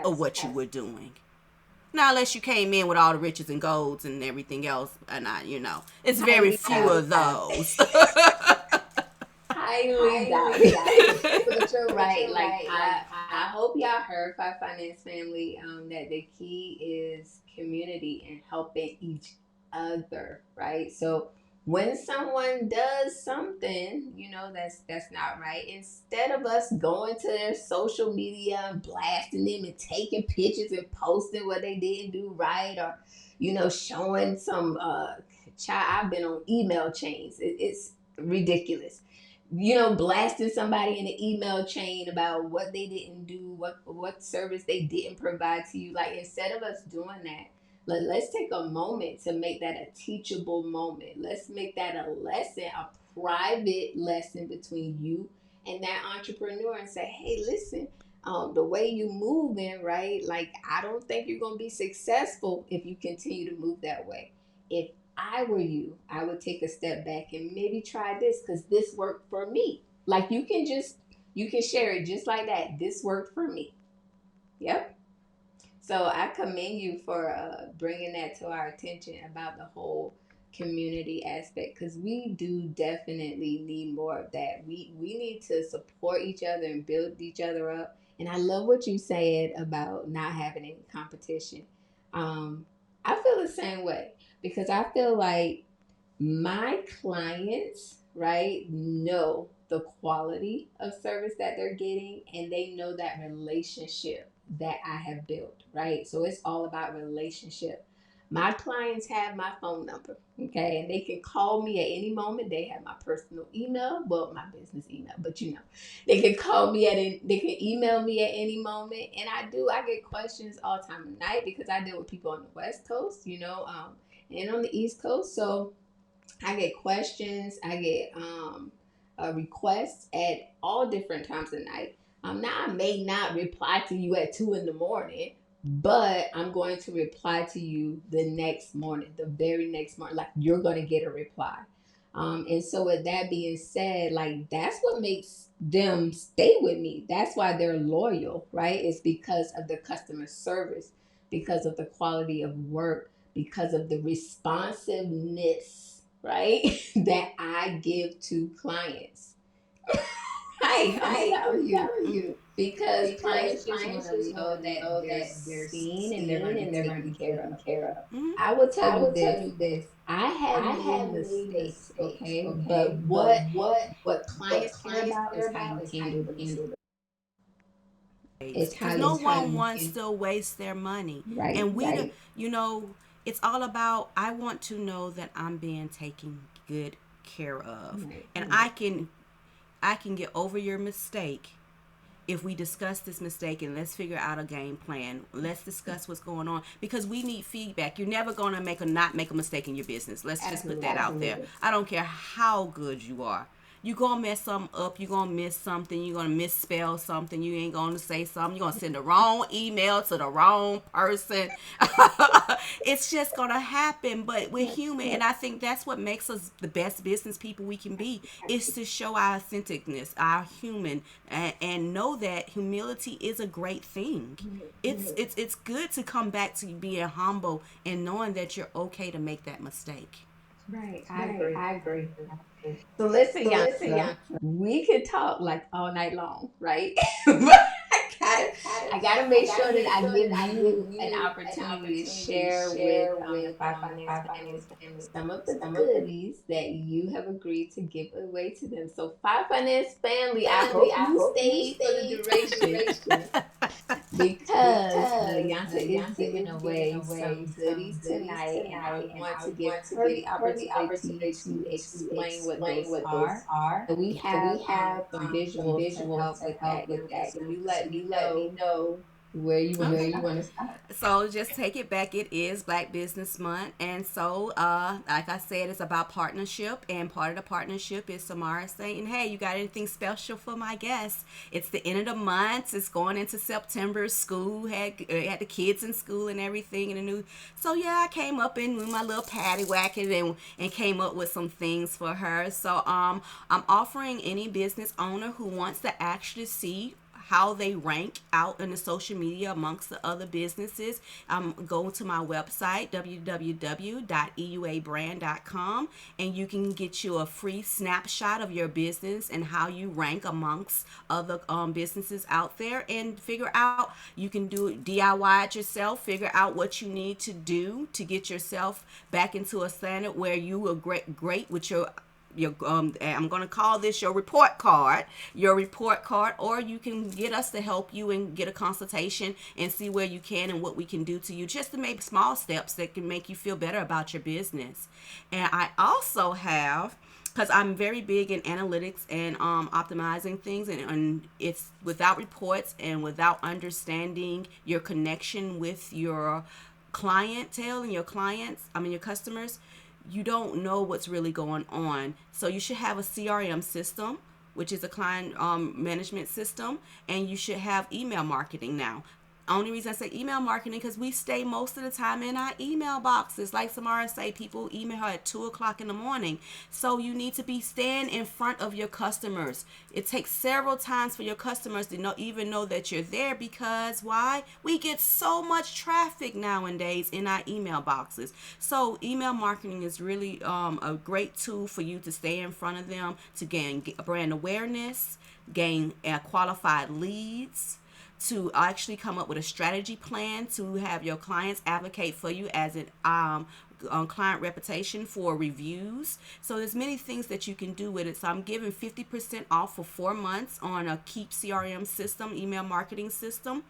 of what you were doing. Now, unless you came in with all the riches and golds and everything else, and it's very few of those. Highly doubt. But you're right. Like I hope y'all heard Five Finance Family that the key is community and helping each other, right? So when someone does something, that's not right, instead of us going to their social media and blasting them and taking pictures and posting what they didn't do right, or showing some child. I've been on email chains. It's ridiculous, blasting somebody in the email chain about what they didn't do, what service they didn't provide to you. Like, instead of us doing that, let's take a moment to make that a teachable moment. Let's make that a lesson, a private lesson between you and that entrepreneur, and say, hey, listen, the way you moving, right? Like, I don't think you're gonna be successful if you continue to move that way. If I were you, I would take a step back and maybe try this, because this worked for me. Like, you can share it just like that. This worked for me. Yep. So I commend you for bringing that to our attention about the whole community aspect, because we do definitely need more of that. We need to support each other and build each other up. And I love what you said about not having any competition. Um, I feel the same way, because I feel like my clients, right, know the quality of service that they're getting, and they know that relationship that I have built, right? So it's all about relationship. My clients have my phone number, okay, and they can call me at any moment. They have my personal email, well, my business email, but they can call me they can email me at any moment, and I get questions all time of night, because I deal with people on the West Coast, and on the East Coast. So I get questions, I get requests at all different times of night. Now, I may not reply to you at 2 in the morning, but I'm going to reply to you the next morning, the very next morning. Like, you're going to get a reply. And so, with that being said, like, that's what makes them stay with me. That's why they're loyal, right? It's because of the customer service, because of the quality of work, because of the responsiveness, right? that I give to clients. Hi, I'm gonna tell you Mm, because clients just want to know that they're seen and they're going to be taken care of. mhm. I will tell you this: I have made mistakes, okay, but what clients care about is how you handle the mistake. It's Because how no it's how one you wants handle. to waste their money. Right, And you know, it's all about, I want to know that I'm being taken good care of. right, And I can get over your mistake if we discuss this mistake and let's figure out a game plan. Let's discuss what's going on because we need feedback. You're never going to not make a mistake in your business. Let's just put that out there. absolutely. I don't care how good you are. You gonna mess something up. You gonna miss something. You gonna misspell something. You ain't gonna say something. You gonna send the wrong email to the wrong person. It's just gonna happen. But we're human, and I think that's what makes us the best business people we can be. Is to show our authenticness, our human, and know that humility is a great thing. It's good to come back to being humble and knowing that you're okay to make that mistake. Right, I agree. So listen, Yantra, we could talk like all night long, right? But gotta, I gotta make sure that I give you an opportunity to share with the Five Finance family some of the goodies that you have agreed to give away to them. So Five Finance family, I hope you stay for the duration because Yanta is giving away some goodies tonight, and I want to give her the opportunity to explain what those are. So we have some visuals to help with that, Yanta. So you let me know where you want to Okay. start. So just take it back. It is Black Business Month, and so like I said, it's about partnership, and part of the partnership is Samara saying, "Hey, you got anything special for my guests?" It's the end of the month. It's going into September. School had the kids in school and everything, and the new. So yeah, I came up in with my little patty whacking and came up with some things for her. So I'm offering any business owner who wants to actually see how they rank out in the social media amongst the other businesses. Go to my website, www.euabrand.com, and you can get you a free snapshot of your business and how you rank amongst other businesses out there, and figure out, you can do it DIY it yourself, figure out what you need to do to get yourself back into a standard where you are great with your I'm going to call this your report card, or you can get us to help you and get a consultation and see where you can and what we can do to you, just to make small steps that can make you feel better about your business. And I also have, because I'm very big in analytics and optimizing things, and it's without reports and without understanding your connection with your clientele and your customers, you don't know what's really going on. So you should have a CRM system, which is a client management system, and you should have email marketing now. Only reason I say email marketing because we stay most of the time in our email boxes. Like Samara say, people email her at 2 o'clock in the morning. So you need to be staying in front of your customers. It takes several times for your customers to even know that you're there, because why? We get so much traffic nowadays in our email boxes. So email marketing is really a great tool for you to stay in front of them, to gain brand awareness, gain qualified leads, to actually come up with a strategy plan to have your clients advocate for you as an on client reputation for reviews. So there's many things that you can do with it. So I'm giving 50% off for 4 months on a Keep CRM system, email marketing system,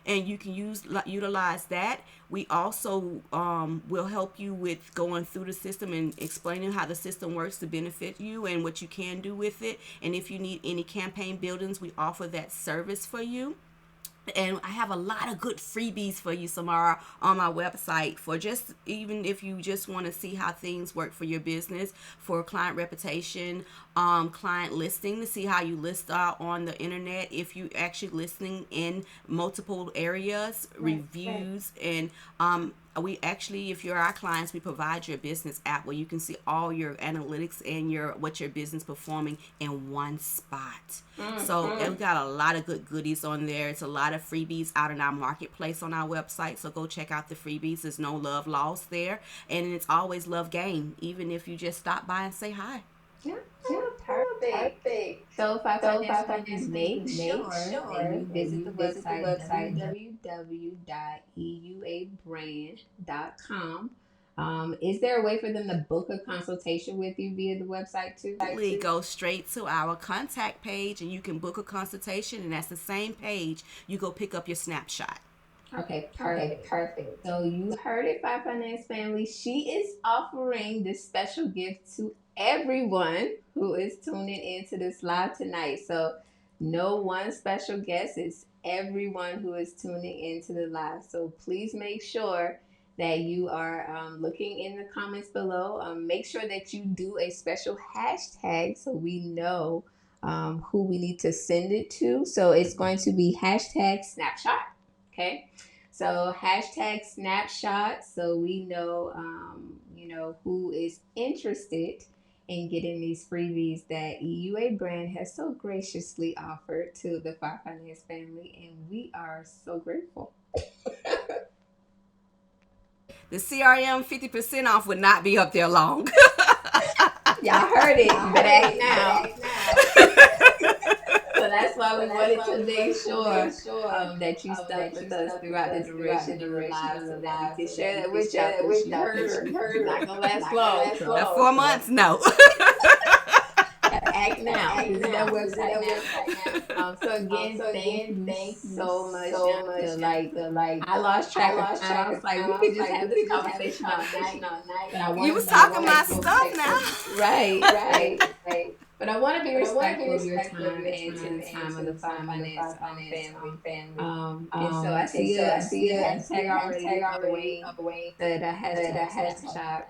and you can utilize that. We also will help you with going through the system and explaining how the system works to benefit you and what you can do with it. And if you need any campaign buildings, we offer that service for you. And I have a lot of good freebies for you, Samara, on my website, for just, even if you just want to see how things work for your business, for client reputation, client listing, to see how you list out on the internet, if you actually listening in multiple areas, reviews, and we actually, if you're our clients, we provide you a business app where you can see all your analytics and what your business performing in one spot. So we've got a lot of good goodies on there. It's a lot of freebies out in our marketplace on our website. So go check out the freebies. There's no love lost there, and it's always love gained, even if you just stop by and say hi. Yeah, yeah, perfect. So, Five Finance Family, make sure that you visit the website www.euabrand.com. Is there a way for them to book a consultation with you via the website too? Absolutely. Go straight to our contact page and you can book a consultation, and that's the same page you go pick up your snapshot. Okay, perfect. So you heard it, Five Finance Family. She is offering this special gift to everyone who is tuning into this live tonight. So no one special guest, it's everyone who is tuning into the live. So please make sure that you are looking in the comments below. Make sure that you do a special hashtag so we know who we need to send it to. So it's going to be hashtag snapshot. Okay, so hashtag snapshot, so we know, who is interested in getting these freebies that EUA brand has so graciously offered to the Five Finance family, and we are so grateful. The CRM 50% off would not be up there long. Y'all heard it, but act now. So that's why we wanted to make sure that you stuck with us throughout the duration of the live so that we can share that with y'all. Because you heard it's not going to last long. Now, 4 months, no. Act now. This is that website now. So again, thank you so much. I lost track of time. I was like, we could just have this conversation all night. You was talking my stuff now. Right. But I want to be respectful of your time and to the time of the Five Finance family. And so I see a hashtag already up away that has snapshot.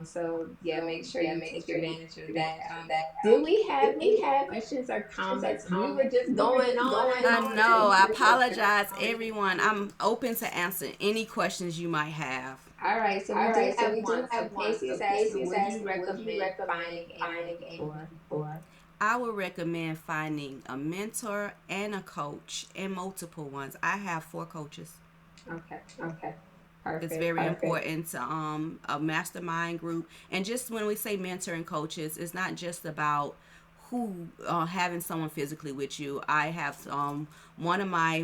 So yeah, make sure you take advantage of that. Did we have any questions or comments? We were just going on. I know. I apologize, everyone. I'm open to answer any questions you might have. All right, so we do have one. So Casey is asking, would you recommend finding a mentor? I would recommend finding a mentor and a coach, and multiple ones. I have 4 coaches. Okay. Perfect. It's very important to a mastermind group. And just when we say mentor and coaches, it's not just about who having someone physically with you. I have one of my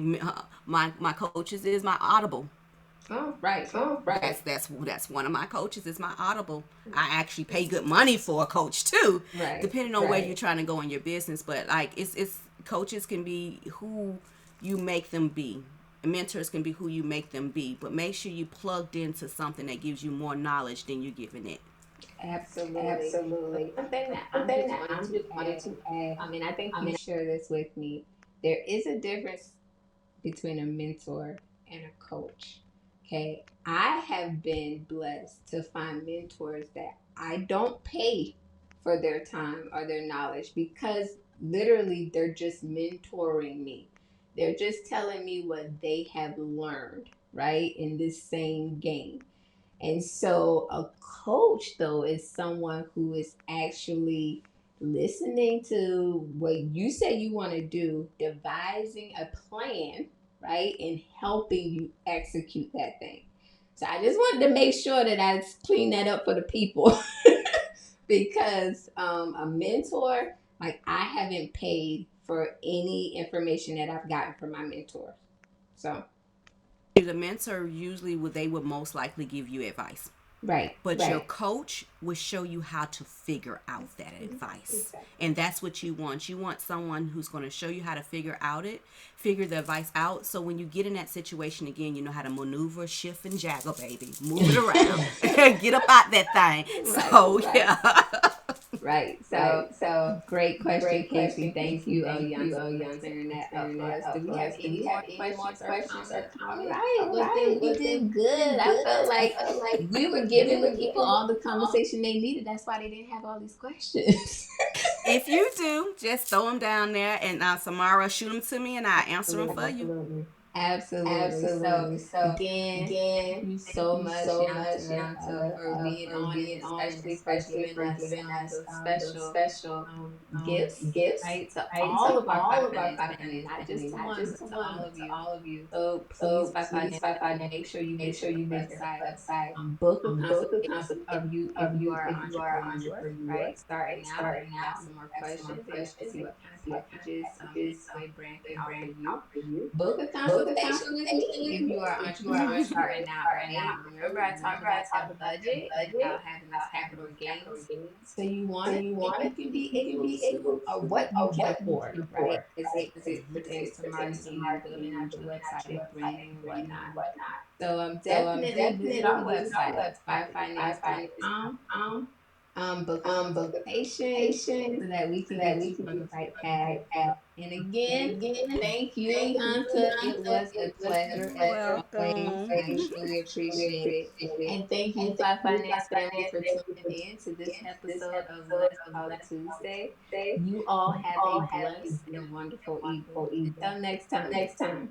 coaches is my Audible. Oh, right. That's one of my coaches is my Audible. I actually pay good money for a coach too, depending on where you're trying to go in your business. But like it's coaches can be who you make them be. Mentors can be who you make them be. But make sure you plugged into something that gives you more knowledge than you're giving it. Absolutely. One thing that I just wanted to add. I mean, I think you share this with me. There is a difference between a mentor and a coach. Okay, I have been blessed to find mentors that I don't pay for their time or their knowledge, because literally they're just mentoring me. They're just telling me what they have learned, right, in this same game. And so a coach, though, is someone who is actually listening to what you say you want to do, devising a plan, right, and helping you execute that thing. So I just wanted to make sure that I clean that up for the people because a mentor, like, I haven't paid for any information that I've gotten from my mentor. So the mentor usually they would most likely give you advice. Right. But your coach will show you how to figure out that advice. Exactly. And that's what you want. You want someone who's going to show you how to figure the advice out. So when you get in that situation again, you know how to maneuver, shift, and jaggle, baby. Move it around. Get up out that thing. Yeah. Right. So great question, Casey. Thank you, Young, for clearing that up for us. Do we have any more questions or comments? All right. Well, then we did good. I felt like we were giving the people all the conversation they needed. That's why they didn't have all these questions. If you do, just throw them down there, and Samara, shoot them to me, and I'll answer them for you. Absolutely. So Absolutely. So again, thank again, you thank so you much, so much, Yanta, Yanta, for being for on, and being on, and especially for especially giving for us giving us those those special special gifts, gifts, right? To right? all To of our all Five of our Finance Five family, Finance not just family, to not one, just but to to one, all but of to you. all of you. So please, So Five please, Finance Five family, Finance, make sure you make visit sure you the visit website. the website. Book a Book a consultation consultation if you are an if you are an entrepreneur, entrepreneur, right? Starting right? out, and Starting you have out, some more have some more questions, and you want to questions, see and what kind of see what kind of packages packages Way Brand can Wave offer Brand can you. offer you. Book a Book a consultation with consultation me with if me you are an if you are entrepreneur entrepreneur starting out, starting right? out. Remember, Right? I talked Remember, I about talked that about that budget and about budget, having those about having capital those capital gains. gains. So you So want to you think want you to can think be you can able be to, able or to, what you or can what you afford, can right? afford, As right? as it pertains to Pertains to marketing and marketing building and out your building out website your and website branding and and branding whatnot. and whatnot. So So definitely visit our definitely visit our website, website, fivefinance.com. fivefinance.com. Book a Book a consultation consultation so that we so can that get we you can on get the you right on the path. right path. And And again, again, thank you, thank you, Yanta. It Yanta. was a It was a pleasure as pleasure as always. always. I truly We appreciate it. appreciate it. And thank you, And thank Five you, Finance Five family, Finance for family, tuning for in to tuning this in to this episode of episode Let's of Talk Let's Talk Tuesday. Tuesday. You all You have a all have a blessed and blessed and wonderful evening. wonderful evening. Until next Until time. next time.